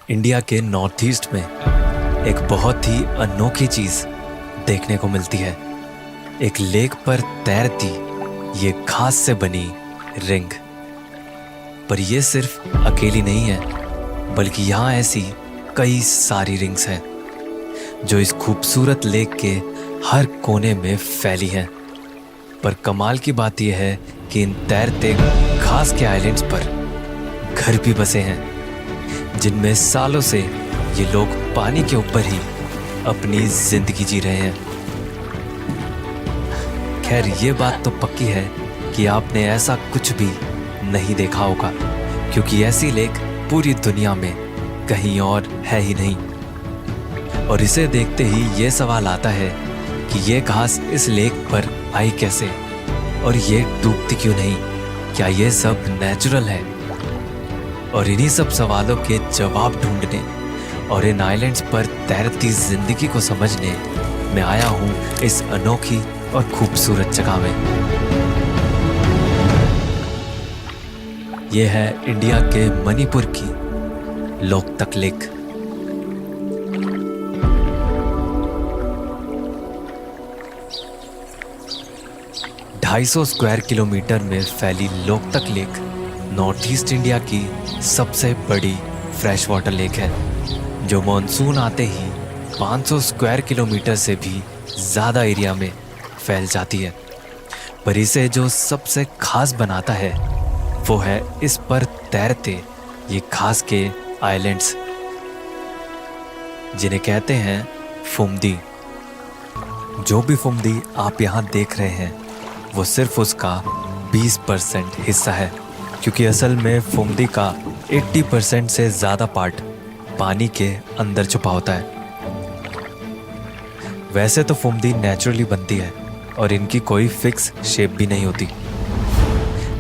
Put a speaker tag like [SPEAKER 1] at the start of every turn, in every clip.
[SPEAKER 1] India के north east में एक बहुत ही अनोखी चीज़ देखने को मिलती है। एक लेक पर तैरती ये घास से बनी रिंग। पर ये सिर्फ अकेली नहीं है, बल्कि यहाँ ऐसी कई सारी रिंग्स हैं जो इस खूबसूरत लेक के हर कोने में फैली हैं। पर कमाल की बात यह है कि इन तैरते घास के आइलैंड्स पर घर भी बसे हैं, जिनमें सालों से ये लोग पानी के ऊपर ही अपनी जिंदगी जी रहे हैं। खैर, ये बात तो पक्की है कि आपने ऐसा कुछ भी नहीं देखा होगा, क्योंकि ऐसी लेक पूरी दुनिया में कहीं और है ही नहीं। और इसे देखते ही ये सवाल आता है कि ये घास इस लेक पर आई कैसे, और ये डूबती क्यों नहीं? क्या ये सब नेचुरल है? और इन्हीं सब सवालों के जवाब ढूंढने और इन आइलैंड्स पर तैरती जिंदगी को समझने मैं आया हूँ इस अनोखी और खूबसूरत जगह में। यह है इंडिया के मणिपुर की लोकतक लेक। ढाई 250 स्क्वायर किलोमीटर में फैली Loktak lake north east India की सबसे बड़ी फ्रेश वाटर लेक है, जो मॉनसून आते ही 500 स्क्वायर किलोमीटर से भी ज़्यादा एरिया में फैल जाती है। पर इसे जो सबसे खास बनाता है वो है इस पर तैरते ये घास के आइलैंड्स, जिन्हें कहते हैं फुमदी। जो भी फुमदी आप यहाँ देख रहे हैं वो सिर्फ उसका 20% हिस्सा है, क्योंकि असल में फुमदी का 80% से ज़्यादा पार्ट पानी के अंदर छुपा होता है। वैसे तो फुमदी नेचुरली बनती है और इनकी कोई फिक्स शेप भी नहीं होती,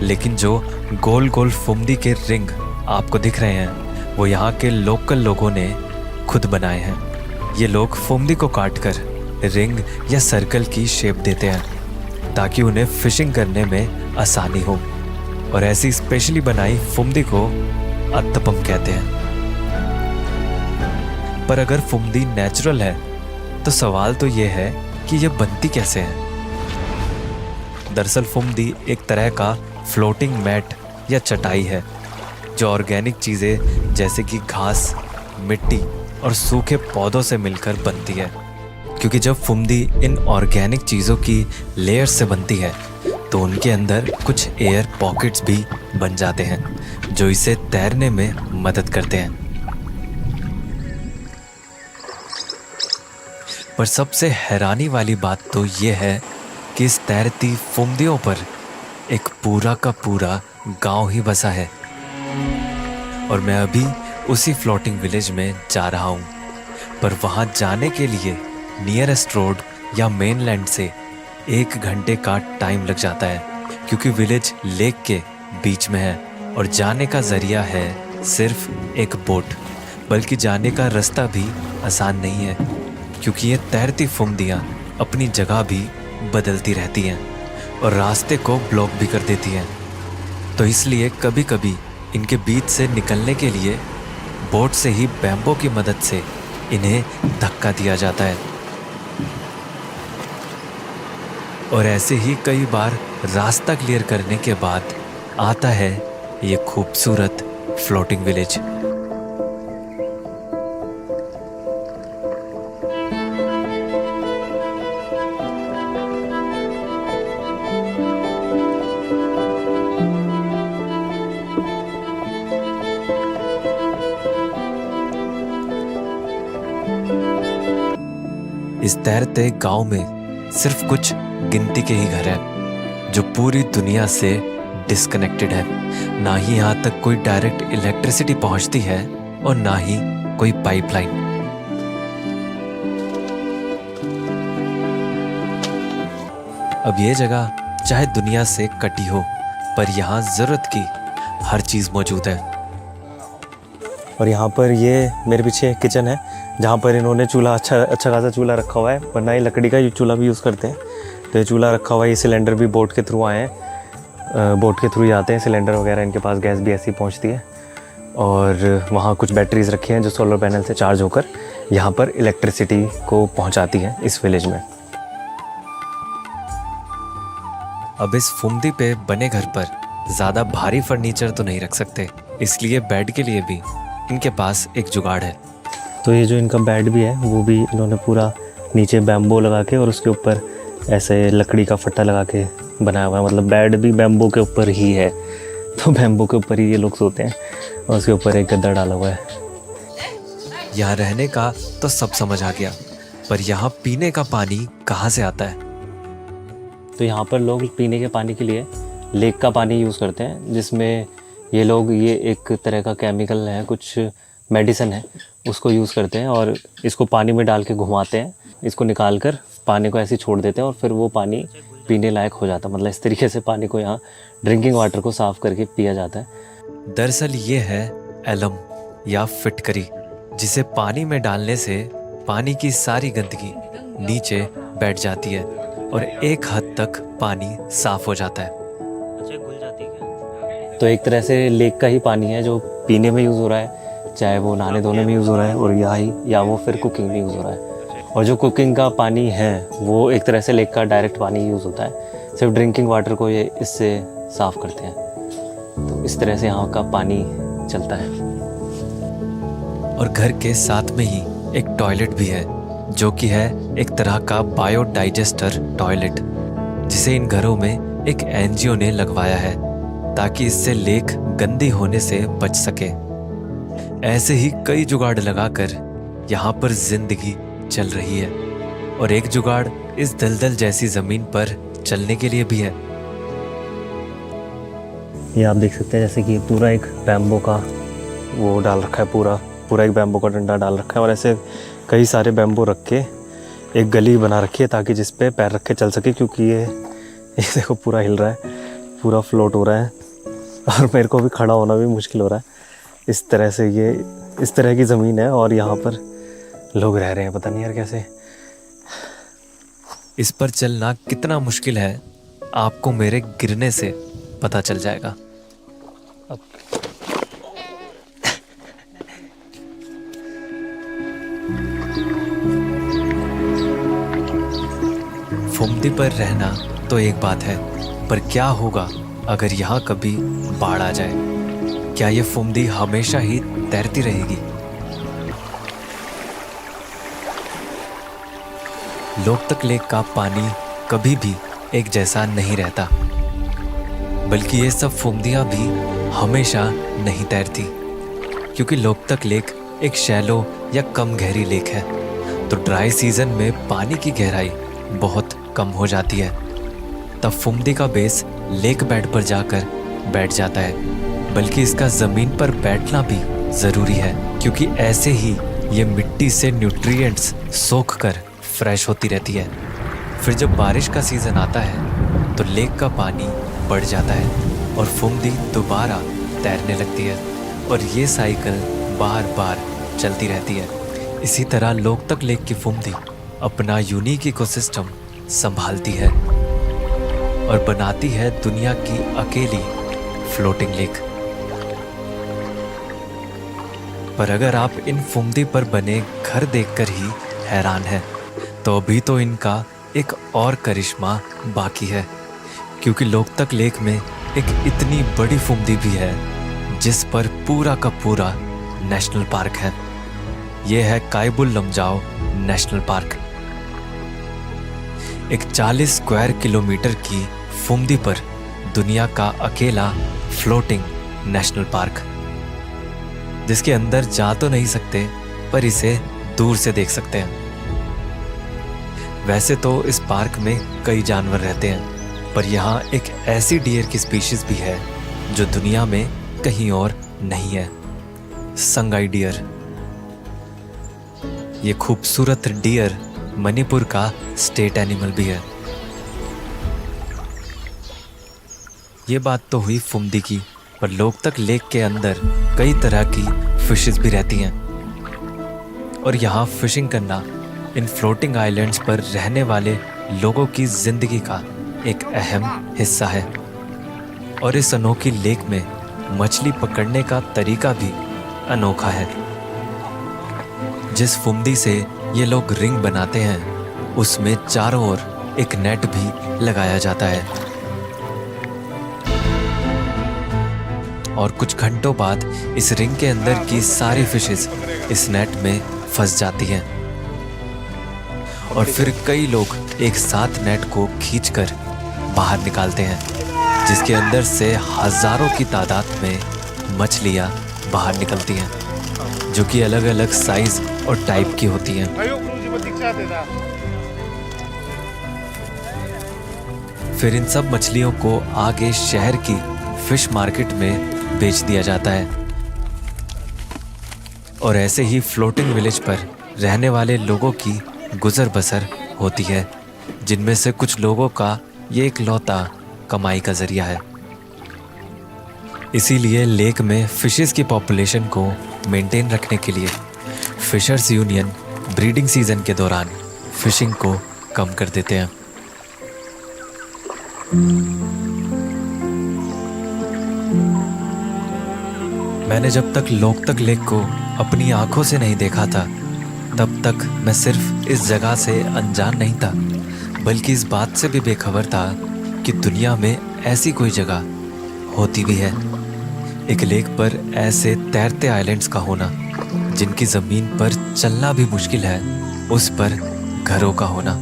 [SPEAKER 1] लेकिन जो गोल गोल फुमदी के रिंग आपको दिख रहे हैं वो यहाँ के लोकल लोगों ने खुद बनाए हैं। ये लोग फुमदी को काटकर रिंग या सर्कल की शेप देते हैं ताकि उन्हें फिशिंग करने में आसानी हो, और ऐसी स्पेशली बनाई फुमदी को अत्तपम कहते हैं। पर अगर फुमदी नेचुरल है तो सवाल तो ये है कि ये बनती कैसे है। दरअसल फुमदी एक तरह का फ्लोटिंग मैट या चटाई है जो ऑर्गेनिक चीज़ें जैसे कि घास, मिट्टी और सूखे पौधों से मिलकर बनती है। क्योंकि जब फुमदी इन ऑर्गेनिक चीज़ों की लेयर से बनती है तो उनके अंदर कुछ एयर पॉकेट्स भी बन जाते हैं जो इसे तैरने में मदद करते हैं। पर सबसे हैरानी वाली बात तो ये है कि इस तैरती फुमदियों पर एक पूरा का पूरा गांव ही बसा है, और मैं अभी उसी फ्लोटिंग विलेज में जा रहा हूँ। पर वहाँ जाने के लिए नियरेस्ट रोड या मेनलैंड से 1 घंटे का टाइम लग जाता है, क्योंकि विलेज लेक के बीच में है और जाने का जरिया है सिर्फ एक बोट। बल्कि जाने का रास्ता भी आसान नहीं है, क्योंकि ये तैरती फुमदियाँ अपनी जगह भी बदलती रहती हैं और रास्ते को ब्लॉक भी कर देती हैं। तो इसलिए कभी कभी इनके बीच से निकलने के लिए बोट से ही बैम्बो की मदद से इन्हें धक्का दिया जाता है। और ऐसे ही कई बार रास्ता क्लियर करने के बाद आता है ये खूबसूरत फ्लोटिंग विलेज। इस तैरते गांव में सिर्फ कुछ गिनती के ही घर हैं जो पूरी दुनिया से डिस्कनेक्टेड है। ना ही यहाँ तक कोई डायरेक्ट इलेक्ट्रिसिटी पहुँचती है और ना ही कोई पाइपलाइन। अब ये जगह चाहे दुनिया से कटी हो, पर यहाँ ज़रूरत की हर चीज़ मौजूद है।
[SPEAKER 2] और यहाँ पर ये मेरे पीछे किचन है जहाँ पर इन्होंने चूल्हा अच्छा खासा चूल्हा रखा हुआ है, वरना ये लकड़ी का चूल्हा भी यूज़ करते हैं। तो ये चूल्हा रखा हुआ है। ये सिलेंडर भी बोट के थ्रू आए हैं, बोट के थ्रू ही आते हैं सिलेंडर वगैरह, इनके पास गैस भी ऐसी पहुँचती है। और वहाँ कुछ बैटरीज रखी हैं जो सोलर पैनल से चार्ज होकर यहाँ पर इलेक्ट्रिसिटी को पहुँचाती हैं इस विलेज में।
[SPEAKER 1] अब इस फुमदी पे बने घर पर ज़्यादा भारी फर्नीचर तो नहीं रख सकते, इसलिए बेड के लिए भी इनके पास एक जुगाड़ है।
[SPEAKER 2] तो ये जो इनका बेड भी है वो भी इन्होंने पूरा नीचे बैम्बो लगा के और उसके ऊपर ऐसे लकड़ी का फट्टा लगा के बनाया हुआ है। मतलब बेड भी बैम्बो के ऊपर ही है, तो बैम्बो के ऊपर ही ये लोग सोते हैं और उसके ऊपर एक गद्दा डाला हुआ है।
[SPEAKER 1] यहाँ रहने का तो सब समझ आ गया, पर यहाँ पीने का पानी कहाँ से आता है?
[SPEAKER 2] तो यहाँ पर लोग पीने के पानी के लिए लेक का पानी यूज़ करते हैं, जिसमें ये लोग ये एक तरह का केमिकल है, कुछ मेडिसिन है, उसको यूज़ करते हैं और इसको पानी में डाल के घुमाते हैं, इसको निकाल कर पानी को ऐसे छोड़ देते हैं और फिर वो पानी पीने लायक हो जाता है। मतलब इस तरीके से पानी को यहाँ ड्रिंकिंग वाटर को साफ़ करके पिया जाता है।
[SPEAKER 1] दरअसल ये है एलम या फिटकरी, जिसे पानी में डालने से पानी की सारी गंदगी नीचे बैठ जाती है और एक हद तक पानी साफ हो जाता है।
[SPEAKER 2] तो एक तरह से लेक का ही पानी है जो पीने में यूज़ हो रहा है, चाहे वो नहाने धोने में यूज़ हो रहा है और या वो फिर कुकिंग में यूज़ हो रहा है। और जो कुकिंग का पानी है वो एक तरह से लेक का डायरेक्ट पानी यूज़ होता है, सिर्फ ड्रिंकिंग वाटर को ये इससे साफ़ करते हैं। तो इस तरह से यहाँ का पानी चलता है।
[SPEAKER 1] और घर के साथ में ही एक टॉयलेट भी है, जो कि है एक तरह का बायोडाइजेस्टर टॉयलेट, जिसे इन घरों में एक एनजीओ ने लगवाया है ताकि इससे लेक गंदी होने से बच सके। ऐसे ही कई जुगाड़ लगाकर यहाँ पर जिंदगी चल रही है, और एक जुगाड़ इस दलदल जैसी जमीन पर चलने के लिए भी है।
[SPEAKER 2] ये आप देख सकते हैं जैसे कि पूरा एक बैम्बो का वो डाल रखा है, पूरा एक बैम्बो का डंडा डाल रखा है और ऐसे कई सारे बैम्बो रख के एक गली बना रखी है ताकि जिस पे पैर रख के चल सके, क्योंकि ये देखो पूरा हिल रहा है, पूरा फ्लोट हो रहा है और मेरे को भी खड़ा होना भी मुश्किल हो रहा है। इस तरह से ये इस तरह की ज़मीन है और यहाँ पर लोग रह रहे हैं, पता नहीं यार कैसे।
[SPEAKER 1] इस पर चलना कितना मुश्किल है आपको मेरे गिरने से पता चल जाएगा। फुमदी पर रहना तो एक बात है, पर क्या होगा अगर यहाँ कभी बाढ़ आ जाए? क्या ये फुमदी हमेशा ही तैरती रहेगी? लोकतक लेक का पानी कभी भी एक जैसा नहीं रहता, बल्कि ये सब फुमदियाँ भी हमेशा नहीं तैरती, क्योंकि लोकतक लेक एक शैलो या कम गहरी लेक है। तो ड्राई सीजन में पानी की गहराई बहुत कम हो जाती है, तब फुमदी का बेस लेक बेड पर जाकर बैठ जाता है। बल्कि इसका ज़मीन पर बैठना भी ज़रूरी है, क्योंकि ऐसे ही ये मिट्टी से न्यूट्रिएंट्स सोख कर फ्रेश होती रहती है। फिर जब बारिश का सीज़न आता है तो लेक का पानी बढ़ जाता है और फुमदी दोबारा तैरने लगती है, और ये साइकिल बार बार चलती रहती है। इसी तरह लोकतक लेक की फुमदी अपना यूनिक इकोसिस्टम संभालती है और बनाती है दुनिया की अकेली फ्लोटिंग लेक। पर अगर आप इन फुमदी पर बने घर देखकर ही हैरान हैं, तो अभी तो इनका एक और करिश्मा बाकी है, क्योंकि लोकतक लेक में एक इतनी बड़ी फुमदी भी है जिस पर पूरा का पूरा नेशनल पार्क है। यह है कायबुल लमजाओ नेशनल पार्क। एक 40 स्क्वायर किलोमीटर की फुमदी पर दुनिया का अकेला फ्लोटिंग नेशनल पार्क, जिसके अंदर जा तो नहीं सकते पर इसे दूर से देख सकते हैं। वैसे तो इस पार्क में कई जानवर रहते हैं, पर यहाँ एक ऐसी डियर की स्पीशीज भी है जो दुनिया में कहीं और नहीं है, संगाई डियर। ये खूबसूरत डियर मणिपुर का स्टेट एनिमल भी है। ये बात तो हुई फुमदी की, पर लोकतक लेक के अंदर कई तरह की फिशेस भी रहती हैं, और यहाँ फिशिंग करना इन फ्लोटिंग आइलैंड्स पर रहने वाले लोगों की जिंदगी का एक अहम हिस्सा है। और इस अनोखी लेक में मछली पकड़ने का तरीका भी अनोखा है। जिस फुमदी से ये लोग रिंग बनाते हैं उसमें चारों ओर एक नेट भी लगाया जाता है और कुछ घंटों बाद इस रिंग के अंदर की सारी फिशेस इस नेट में फंस जाती हैं और फिर कई लोग एक साथ नेट को खींचकर बाहर निकालते हैं, जिसके अंदर से हजारों की तादाद में मछलियां बाहर निकलती हैं, जो कि अलग अलग साइज और टाइप की होती हैं। फिर इन सब मछलियों को आगे शहर की फिश मार्केट में बेच दिया जाता है और ऐसे ही फ्लोटिंग विलेज पर रहने वाले लोगों की गुजर बसर होती है, जिनमें से कुछ लोगों का ये इकलौता कमाई का जरिया है। इसीलिए लेक में फिशेस की पॉपुलेशन को मेंटेन रखने के लिए फिशर्स यूनियन ब्रीडिंग सीजन के दौरान फिशिंग को कम कर देते हैं। मैंने जब तक लोकतक लेक को अपनी आंखों से नहीं देखा था तब तक मैं सिर्फ इस जगह से अनजान नहीं था, बल्कि इस बात से भी बेखबर था कि दुनिया में ऐसी कोई जगह होती भी है। एक लेक पर ऐसे तैरते आइलैंड्स का होना जिनकी ज़मीन पर चलना भी मुश्किल है, उस पर घरों का होना।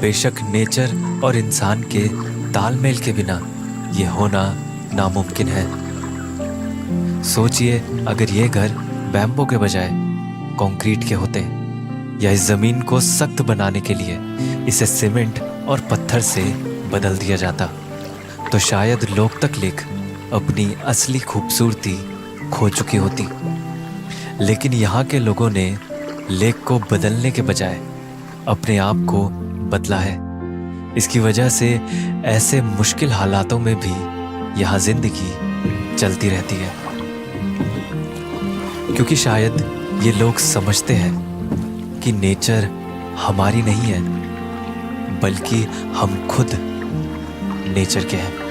[SPEAKER 1] बेशक नेचर और इंसान के तालमेल के बिना ये होना नामुमकिन है। सोचिए अगर ये घर बैम्बो के बजाय कंक्रीट के होते या इस ज़मीन को सख्त बनाने के लिए इसे सीमेंट और पत्थर से बदल दिया जाता तो शायद लोकतक लेक अपनी असली खूबसूरती खो चुकी होती। लेकिन यहाँ के लोगों ने लेक को बदलने के बजाय अपने आप को बदला है। इसकी वजह से ऐसे मुश्किल हालातों में भी यहाँ जिंदगी चलती रहती है, क्योंकि शायद ये लोग समझते हैं कि नेचर हमारी नहीं है, बल्कि हम खुद नेचर के हैं।